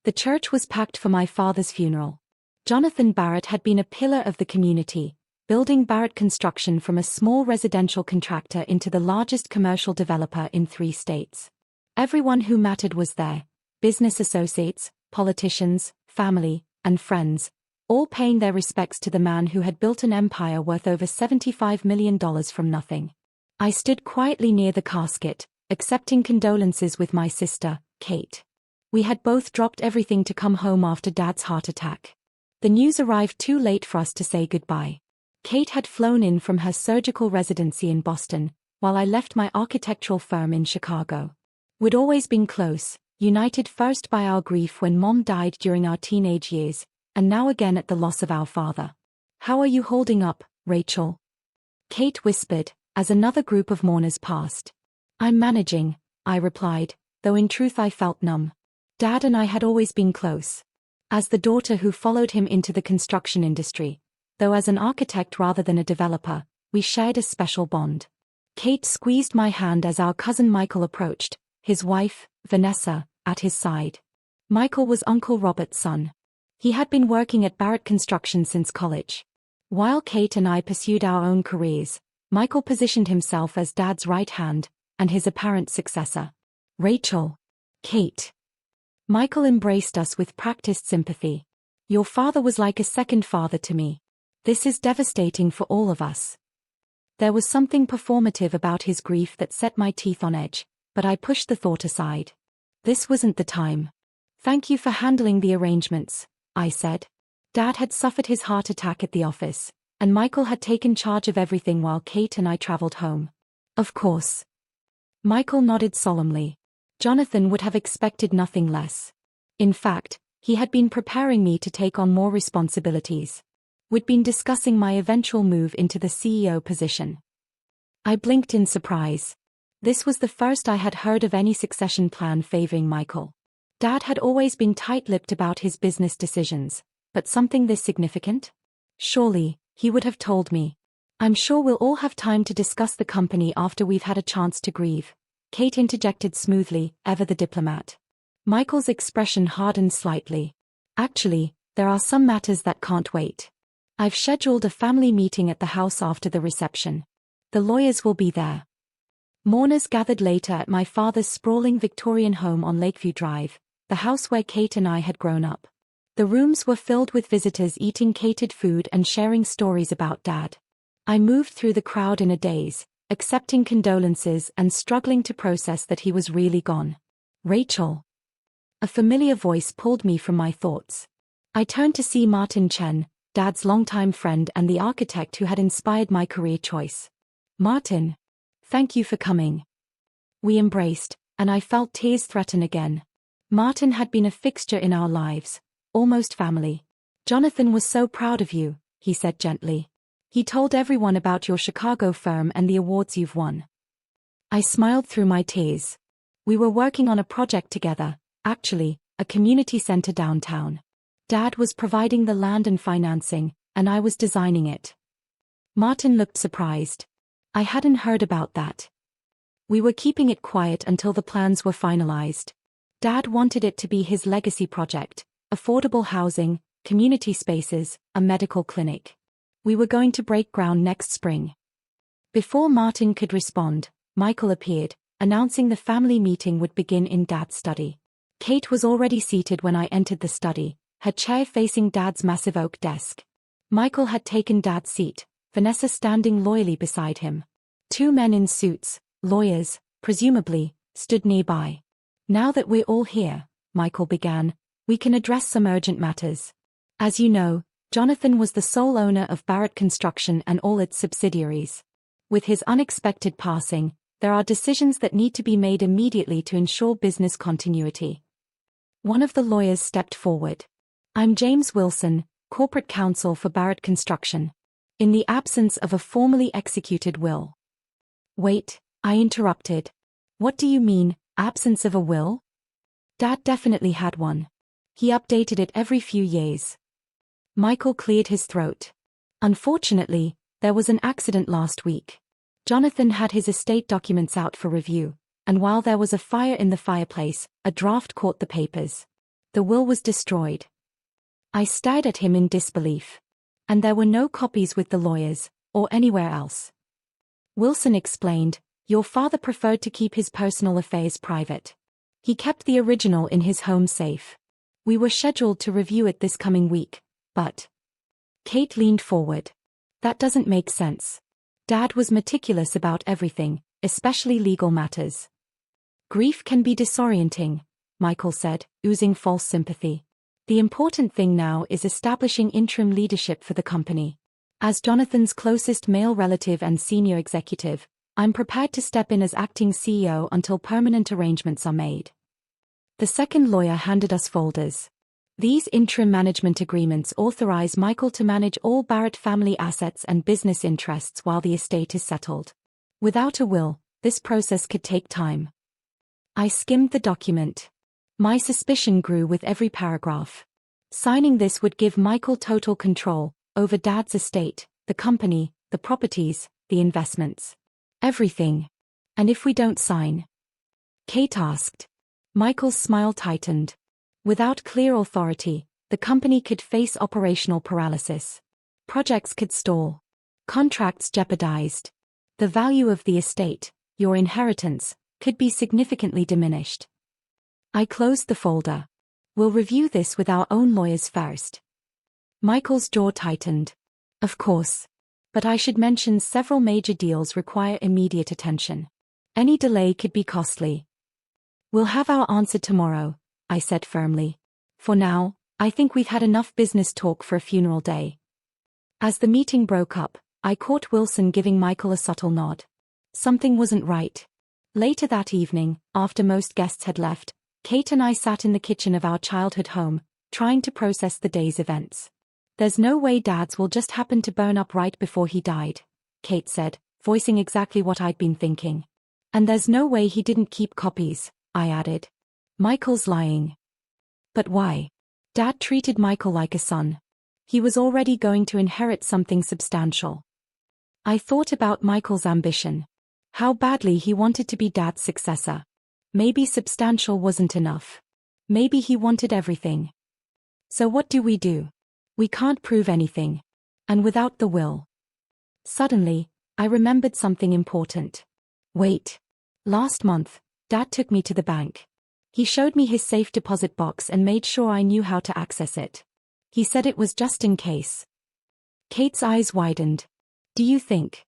The church was packed for my father's funeral. Jonathan Barrett had been a pillar of the community, building Barrett Construction from a small residential contractor into the largest commercial developer in 3 states. Everyone who mattered was there: business associates, politicians, family, and friends, all paying their respects to the man who had built an empire worth over $75 million from nothing. I stood quietly near the casket, accepting condolences with my sister, Kate. We had both dropped everything to come home after Dad's heart attack. The news arrived too late for us to say goodbye. Kate had flown in from her surgical residency in Boston, while I left my architectural firm in Chicago. We'd always been close, united first by our grief when Mom died during our teenage years, and now again at the loss of our father. "How are you holding up, Rachel?" Kate whispered, as another group of mourners passed. "I'm managing," I replied, though in truth I felt numb. Dad and I had always been close. As the daughter who followed him into the construction industry, though as an architect rather than a developer, we shared a special bond. Kate squeezed my hand as our cousin Michael approached, his wife, Vanessa, at his side. Michael was Uncle Robert's son. He had been working at Barrett Construction since college. While Kate and I pursued our own careers, Michael positioned himself as Dad's right hand, and his apparent successor. "Rachel." "Kate." Michael embraced us with practiced sympathy. "Your father was like a second father to me. This is devastating for all of us." There was something performative about his grief that set my teeth on edge, but I pushed the thought aside. This wasn't the time. "Thank you for handling the arrangements," I said. Dad had suffered his heart attack at the office, and Michael had taken charge of everything while Kate and I traveled home. "Of course." Michael nodded solemnly. Jonathan would have expected nothing less. In fact, he had been preparing me to take on more responsibilities. We'd been discussing my eventual move into the CEO position. I blinked in surprise. This was the first I had heard of any succession plan favoring Michael. Dad had always been tight-lipped about his business decisions, but something this significant? Surely, he would have told me. "I'm sure we'll all have time to discuss the company after we've had a chance to grieve," Kate interjected smoothly, ever the diplomat. Michael's expression hardened slightly. "Actually, there are some matters that can't wait. I've scheduled a family meeting at the house after the reception. The lawyers will be there." Mourners gathered later at my father's sprawling Victorian home on Lakeview Drive, the house where Kate and I had grown up. The rooms were filled with visitors eating catered food and sharing stories about Dad. I moved through the crowd in a daze, accepting condolences and struggling to process that he was really gone. "Rachel." A familiar voice pulled me from my thoughts. I turned to see Martin Chen, Dad's longtime friend and the architect who had inspired my career choice. "Martin. Thank you for coming." We embraced, and I felt tears threaten again. Martin had been a fixture in our lives, almost family. "Jonathan was so proud of you," he said gently. "He told everyone about your Chicago firm and the awards you've won." I smiled through my tears. We were working on a project together, actually, a community center downtown. Dad was providing the land and financing, and I was designing it. Martin looked surprised. I hadn't heard about that. We were keeping it quiet until the plans were finalized. Dad wanted it to be his legacy project: affordable housing, community spaces, a medical clinic. We were going to break ground next spring. Before Martin could respond, Michael appeared, announcing the family meeting would begin in Dad's study. Kate was already seated when I entered the study, her chair facing Dad's massive oak desk. Michael had taken Dad's seat, Vanessa standing loyally beside him. 2 men in suits, lawyers, presumably, stood nearby. "Now that we're all here," Michael began, "we can address some urgent matters. As you know, Jonathan was the sole owner of Barrett Construction and all its subsidiaries. With his unexpected passing, there are decisions that need to be made immediately to ensure business continuity." One of the lawyers stepped forward. "I'm James Wilson, corporate counsel for Barrett Construction. In the absence of a formally executed will." "Wait," I interrupted. "What do you mean, absence of a will?" "Dad definitely had one. He updated it every few years." Michael cleared his throat. "Unfortunately, there was an accident last week. Jonathan had his estate documents out for review, and while there was a fire in the fireplace, a draft caught the papers. The will was destroyed. I stared at him in disbelief. And there were no copies with the lawyers, or anywhere else. Wilson explained, "Your father preferred to keep his personal affairs private. He kept the original in his home safe. We were scheduled to review it this coming week, but..." Kate leaned forward. "That doesn't make sense. Dad was meticulous about everything, especially legal matters." "Grief can be disorienting," Michael said, oozing false sympathy. "The important thing now is establishing interim leadership for the company. As Jonathan's closest male relative and senior executive, I'm prepared to step in as acting CEO until permanent arrangements are made." The second lawyer handed us folders. These interim management agreements authorize Michael to manage all Barrett family assets and business interests while the estate is settled. Without a will, this process could take time. I skimmed the document. My suspicion grew with every paragraph. Signing this would give Michael total control over Dad's estate, the company, the properties, the investments. Everything. "And if we don't sign?" Kate asked. Michael's smile tightened. "Without clear authority, the company could face operational paralysis. Projects could stall. Contracts jeopardized. The value of the estate, your inheritance, could be significantly diminished." I closed the folder. "We'll review this with our own lawyers first." Michael's jaw tightened. "Of course. But I should mention several major deals require immediate attention. Any delay could be costly." "We'll have our answer tomorrow," I said firmly. "For now, I think we've had enough business talk for a funeral day." As the meeting broke up, I caught Wilson giving Michael a subtle nod. Something wasn't right. Later that evening, after most guests had left, Kate and I sat in the kitchen of our childhood home, trying to process the day's events. "There's no way Dad's will just happen to burn up right before he died," Kate said, voicing exactly what I'd been thinking. "And there's no way he didn't keep copies," I added. "Michael's lying." "But why? Dad treated Michael like a son. He was already going to inherit something substantial." I thought about Michael's ambition. How badly he wanted to be Dad's successor. Maybe substantial wasn't enough. Maybe he wanted everything. So what do? We can't prove anything. And without the will. Suddenly, I remembered something important. Wait. Last month, Dad took me to the bank. He showed me his safe deposit box and made sure I knew how to access it. He said it was just in case. Kate's eyes widened. "Do you think?"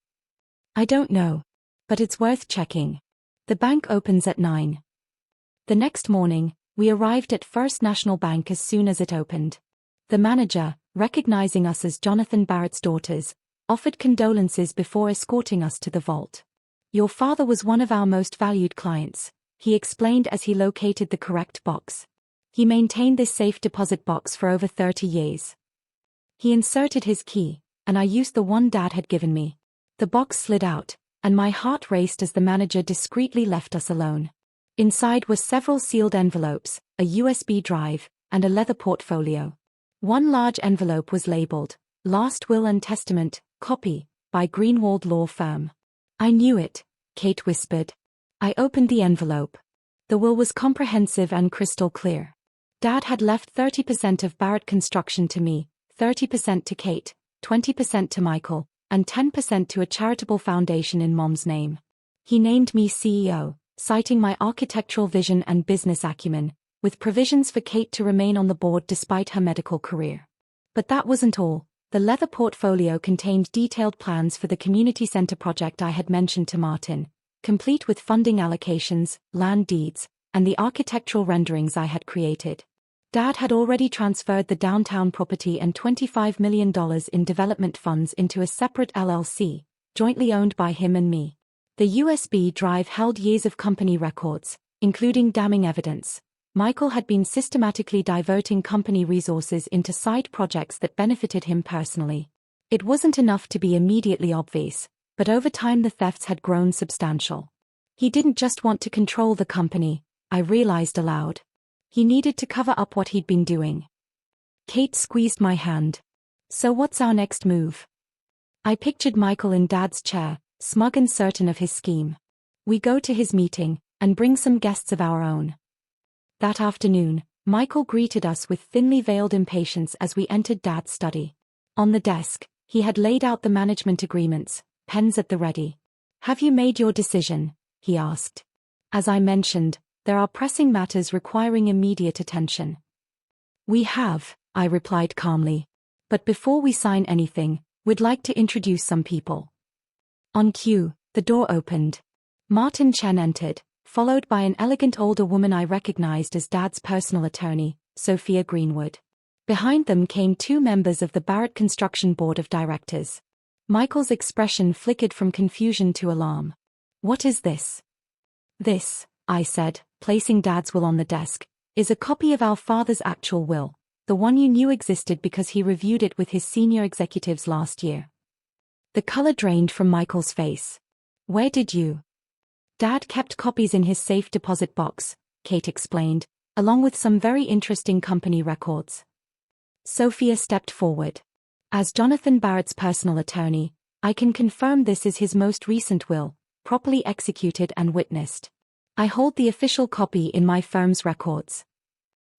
"I don't know. But it's worth checking. The bank opens at 9. The next morning, we arrived at First National Bank as soon as it opened. The manager, recognizing us as Jonathan Barrett's daughters, offered condolences before escorting us to the vault. "Your father was one of our most valued clients," he explained as he located the correct box. "He maintained this safe deposit box for over 30 years. He inserted his key, and I used the one Dad had given me. The box slid out, and my heart raced as the manager discreetly left us alone. Inside were several sealed envelopes, a USB drive, and a leather portfolio. One large envelope was labeled, "Last Will and Testament, Copy, by Greenwald Law Firm." "I knew it," Kate whispered. I opened the envelope. The will was comprehensive and crystal clear. Dad had left 30% of Barrett Construction to me, 30% to Kate, 20% to Michael, and 10% to a charitable foundation in Mom's name. He named me CEO, citing my architectural vision and business acumen, with provisions for Kate to remain on the board despite her medical career. But that wasn't all. The leather portfolio contained detailed plans for the community center project I had mentioned to Martin, complete with funding allocations, land deeds, and the architectural renderings I had created. Dad had already transferred the downtown property and $25 million in development funds into a separate LLC, jointly owned by him and me. The USB drive held years of company records, including damning evidence. Michael had been systematically diverting company resources into side projects that benefited him personally. It wasn't enough to be immediately obvious, but over time the thefts had grown substantial. He didn't just want to control the company, I realized aloud. He needed to cover up what he'd been doing. Kate squeezed my hand. "So what's our next move?" I pictured Michael in Dad's chair, smug and certain of his scheme. "We go to his meeting, and bring some guests of our own." That afternoon, Michael greeted us with thinly veiled impatience as we entered Dad's study. On the desk, he had laid out the management agreements, pens at the ready. "Have you made your decision?" he asked. "As I mentioned, there are pressing matters requiring immediate attention." "We have," I replied calmly. "But before we sign anything, we'd like to introduce some people." On cue, the door opened. Martin Chen entered, followed by an elegant older woman I recognized as Dad's personal attorney, Sophia Greenwood. Behind them came two members of the Barrett Construction Board of Directors. Michael's expression flickered from confusion to alarm. "What is this?" "This," I said, placing Dad's will on the desk, "is a copy of our father's actual will, the one you knew existed because he reviewed it with his senior executives last year." The color drained from Michael's face. "Where did you?" "Dad kept copies in his safe deposit box," Kate explained, "along with some very interesting company records." Sophia stepped forward. "As Jonathan Barrett's personal attorney, I can confirm this is his most recent will, properly executed and witnessed. I hold the official copy in my firm's records."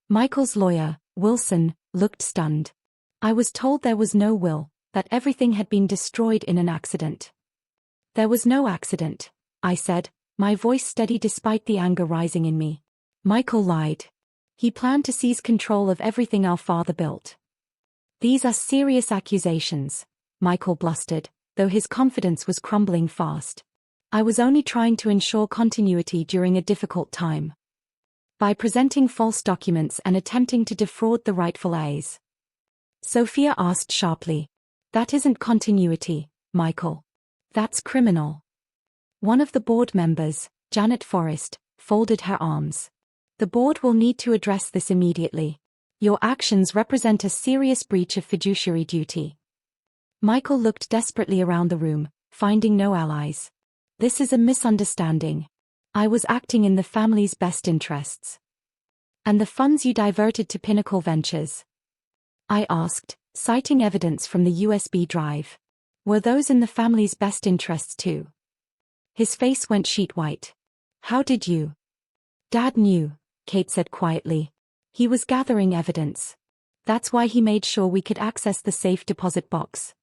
Michael's lawyer, Wilson, looked stunned. "I was told there was no will, that everything had been destroyed in an accident." "There was no accident," I said, my voice steady despite the anger rising in me. Michael lied. He planned to seize control of everything our father built. "These are serious accusations," Michael blustered, though his confidence was crumbling fast. "I was only trying to ensure continuity during a difficult time. By presenting false documents and attempting to defraud the rightful heirs." Sophia asked sharply. "That isn't continuity, Michael. That's criminal." One of the board members, Janet Forrest, folded her arms. "The board will need to address this immediately. Your actions represent a serious breach of fiduciary duty." Michael looked desperately around the room, finding no allies. "This is a misunderstanding. I was acting in the family's best interests." "And the funds you diverted to Pinnacle Ventures?" I asked, citing evidence from the USB drive. "Were those in the family's best interests too?" His face went sheet white. "How did you?" "Dad knew," Kate said quietly. "He was gathering evidence. That's why he made sure we could access the safe deposit box."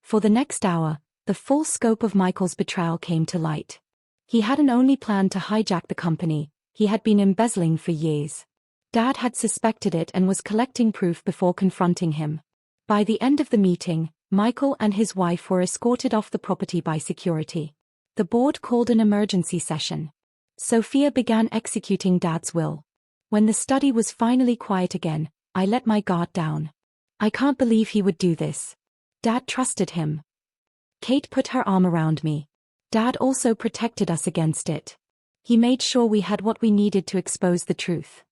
For the next hour, the full scope of Michael's betrayal came to light. He hadn't only planned to hijack the company, he had been embezzling for years. Dad had suspected it and was collecting proof before confronting him. By the end of the meeting, Michael and his wife were escorted off the property by security. The board called an emergency session. Sophia began executing Dad's will. When the study was finally quiet again, I let my guard down. "I can't believe he would do this. Dad trusted him." Kate put her arm around me. "Dad also protected us against it. He made sure we had what we needed to expose the truth."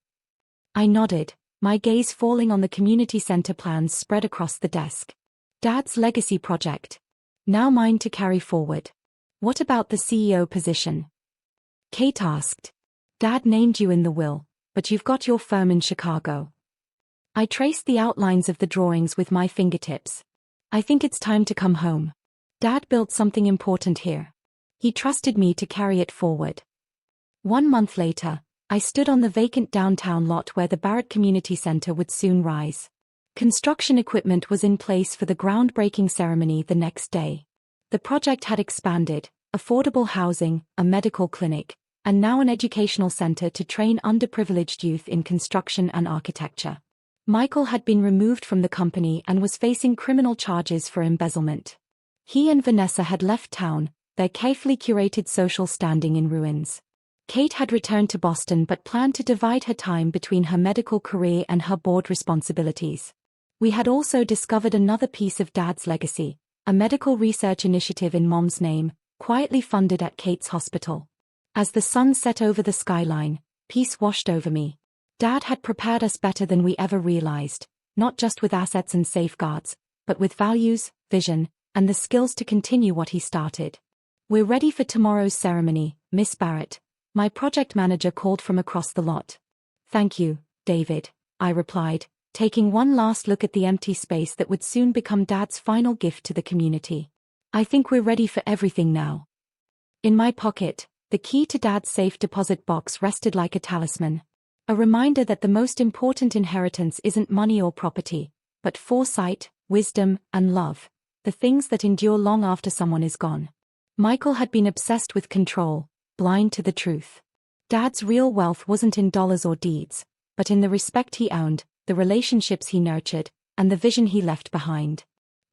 I nodded, my gaze falling on the community center plans spread across the desk. "Dad's legacy project. Now mine to carry forward. What about the CEO position?" Kate asked. "Dad named you in the will, but you've got your firm in Chicago." I traced the outlines of the drawings with my fingertips. "I think it's time to come home. Dad built something important here. He trusted me to carry it forward." 1 month later, I stood on the vacant downtown lot where the Barrett Community Center would soon rise. Construction equipment was in place for the groundbreaking ceremony the next day. The project had expanded, affordable housing, a medical clinic, and now an educational center to train underprivileged youth in construction and architecture. Michael had been removed from the company and was facing criminal charges for embezzlement. He and Vanessa had left town, their carefully curated social standing in ruins. Kate had returned to Boston but planned to divide her time between her medical career and her board responsibilities. We had also discovered another piece of Dad's legacy, a medical research initiative in Mom's name, quietly funded at Kate's hospital. As the sun set over the skyline, peace washed over me. Dad had prepared us better than we ever realized, not just with assets and safeguards, but with values, vision, and the skills to continue what he started. "We're ready for tomorrow's ceremony, Miss Barrett," my project manager called from across the lot. "Thank you, David," I replied, taking one last look at the empty space that would soon become Dad's final gift to the community. "I think we're ready for everything now." In my pocket, the key to Dad's safe deposit box rested like a talisman. A reminder that the most important inheritance isn't money or property, but foresight, wisdom, and love, the things that endure long after someone is gone. Michael had been obsessed with control, blind to the truth. Dad's real wealth wasn't in dollars or deeds, but in the respect he owned, the relationships he nurtured, and the vision he left behind.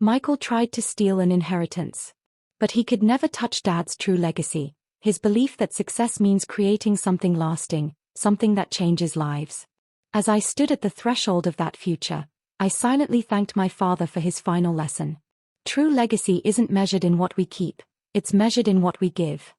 Michael tried to steal an inheritance. But he could never touch Dad's true legacy, his belief that success means creating something lasting, something that changes lives. As I stood at the threshold of that future, I silently thanked my father for his final lesson. True legacy isn't measured in what we keep, it's measured in what we give.